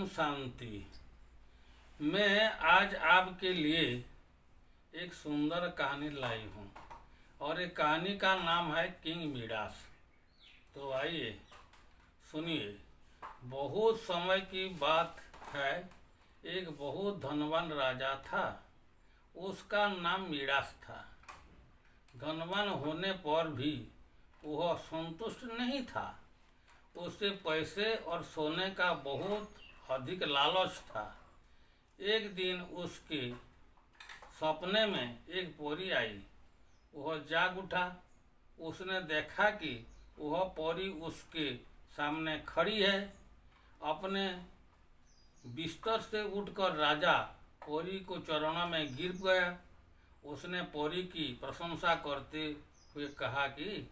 शांति। मैं आज आपके लिए एक सुंदर कहानी लाई हूँ और एक कहानी का नाम है किंग मिडास। तो आइए सुनिए। बहुत समय की बात है, एक बहुत धनवान राजा था। उसका नाम मिडास था। धनवान होने पर भी वह संतुष्ट नहीं था। उसे पैसे और सोने का बहुत अधिक लालच था। एक दिन उसके सपने में एक परी आई। वह जाग उठा। उसने देखा कि वह परी उसके सामने खड़ी है। अपने बिस्तर से उठकर राजा परी को चरणों में गिर गया। उसने परी की प्रशंसा करते हुए कहा कि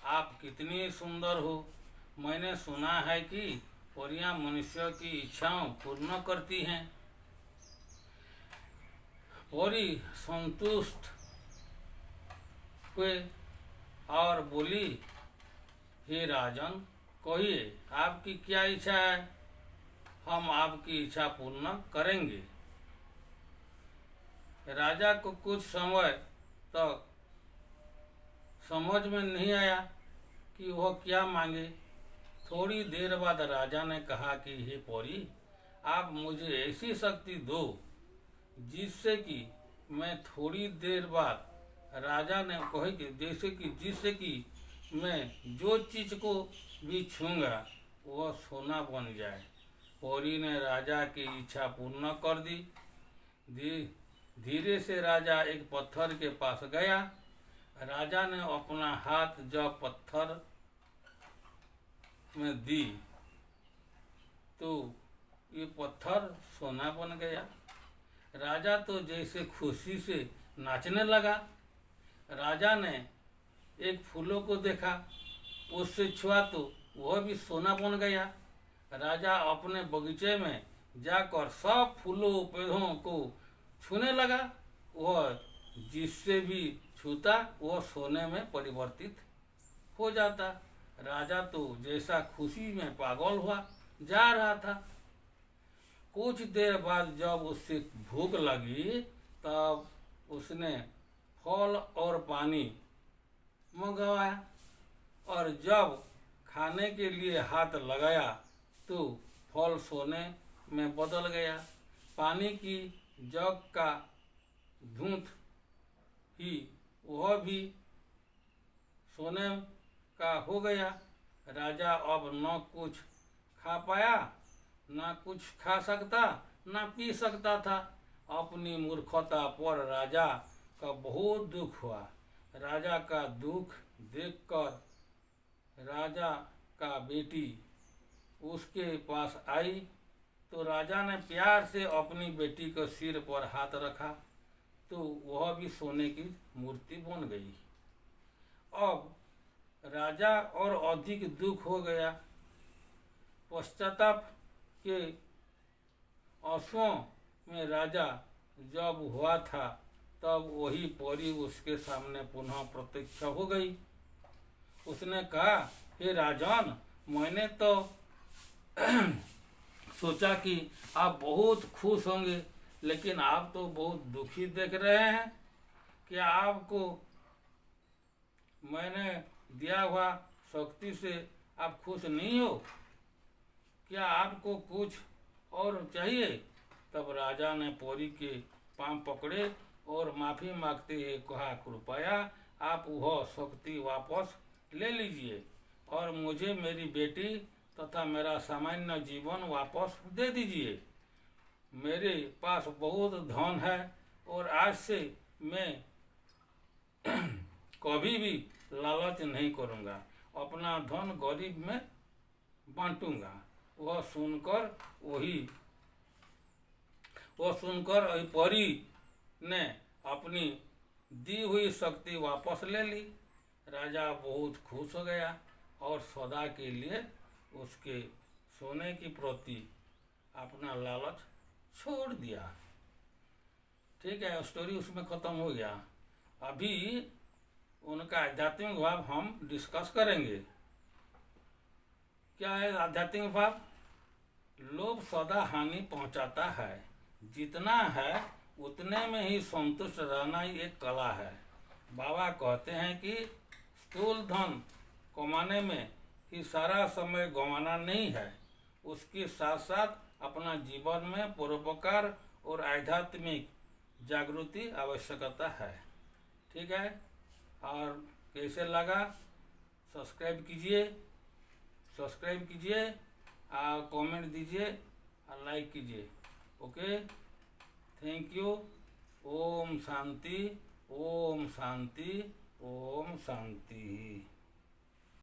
आप कितनी सुंदर हो। मैंने सुना है कि परियां मनुष्य की इच्छाओं पूर्ण करती हैं। परी संतुष्ट हुए और बोली, हे राजन, कहिए आपकी क्या इच्छा है, हम आपकी इच्छा पूर्ण करेंगे। राजा को कुछ समय तक समझ में नहीं आया कि वह क्या मांगे। थोड़ी देर बाद राजा ने कहा कि हे परी, आप मुझे ऐसी शक्ति दो जिससे कि मैं थोड़ी देर बाद, राजा ने कहे कि जिससे कि मैं जो चीज को भी छूंगा वह सोना बन जाए। परी ने राजा की इच्छा पूर्ण कर दी। धीरे से राजा एक पत्थर के पास गया। राजा ने अपना हाथ जब पत्थर में दी तो ये पत्थर सोना बन गया। राजा तो जैसे खुशी से नाचने लगा। राजा ने एक फूलों को देखा, उससे छुआ तो वह भी सोना बन गया। राजा अपने बगीचे में जाकर सब फूलों पेड़ों को छूने लगा। वह जिससे भी छूता वह सोने में परिवर्तित हो जाता। राजा तो जैसा खुशी में पागल हुआ जा रहा था। कुछ देर बाद जब उसे भूख लगी तब उसने फल और पानी मंगवाया और जब खाने के लिए हाथ लगाया तो फल सोने में बदल गया। पानी की जग का धूंत ही वह भी सोने का हो गया। राजा अब न कुछ खा पाया, न कुछ खा सकता, न पी सकता था। अपनी मूर्खता पर राजा का बहुत दुख हुआ। राजा का दुख देखकर राजा का बेटी उसके पास आई तो राजा ने प्यार से अपनी बेटी को सिर पर हाथ रखा तो वह भी सोने की मूर्ति बन गई। अब राजा और अधिक दुख हो गया। पश्चाताप के आंसुओं में राजा जब हुआ था तब वही परी उसके सामने पुनः प्रत्यक्ष हो गई। उसने कहा, हे राजन, मैंने तो सोचा कि आप बहुत खुश होंगे, लेकिन आप तो बहुत दुखी दिख रहे हैं। क्या आपको मैंने दिया हुआ शक्ति से आप खुश नहीं हो? क्या आपको कुछ और चाहिए? तब राजा ने परी के पांव पकड़े और माफी मांगते हुए कहा, कृपया आप वह शक्ति वापस ले लीजिए और मुझे मेरी बेटी तथा मेरा सामान्य जीवन वापस दे दीजिए। मेरे पास बहुत धन है और आज से मैं कभी भी लालच नहीं करूंगा। अपना धन गरीब में बांटूंगा। वह सुनकर परी ने अपनी दी हुई शक्ति वापस ले ली। राजा बहुत खुश हो गया और सदा के लिए उसके सोने की प्रति अपना लालच छोड़ दिया। ठीक है, स्टोरी उसमें खत्म हो गया। अभी उनका आध्यात्मिक भाव हम डिस्कस करेंगे। क्या है आध्यात्मिक भाव? लोभ सदा हानि पहुंचाता है। जितना है उतने में ही संतुष्ट रहना ही एक कला है। बाबा कहते हैं कि स्थूल धन कमाने में ही सारा समय गंवाना नहीं है, उसके साथ साथ अपना जीवन में परोपकार और आध्यात्मिक जागृति आवश्यकता है। ठीक है, और कैसे लगा सब्सक्राइब कीजिए, कमेंट दीजिए और लाइक कीजिए। Okay, thank you. ओम शांति, ओम शांति, ओम शांति।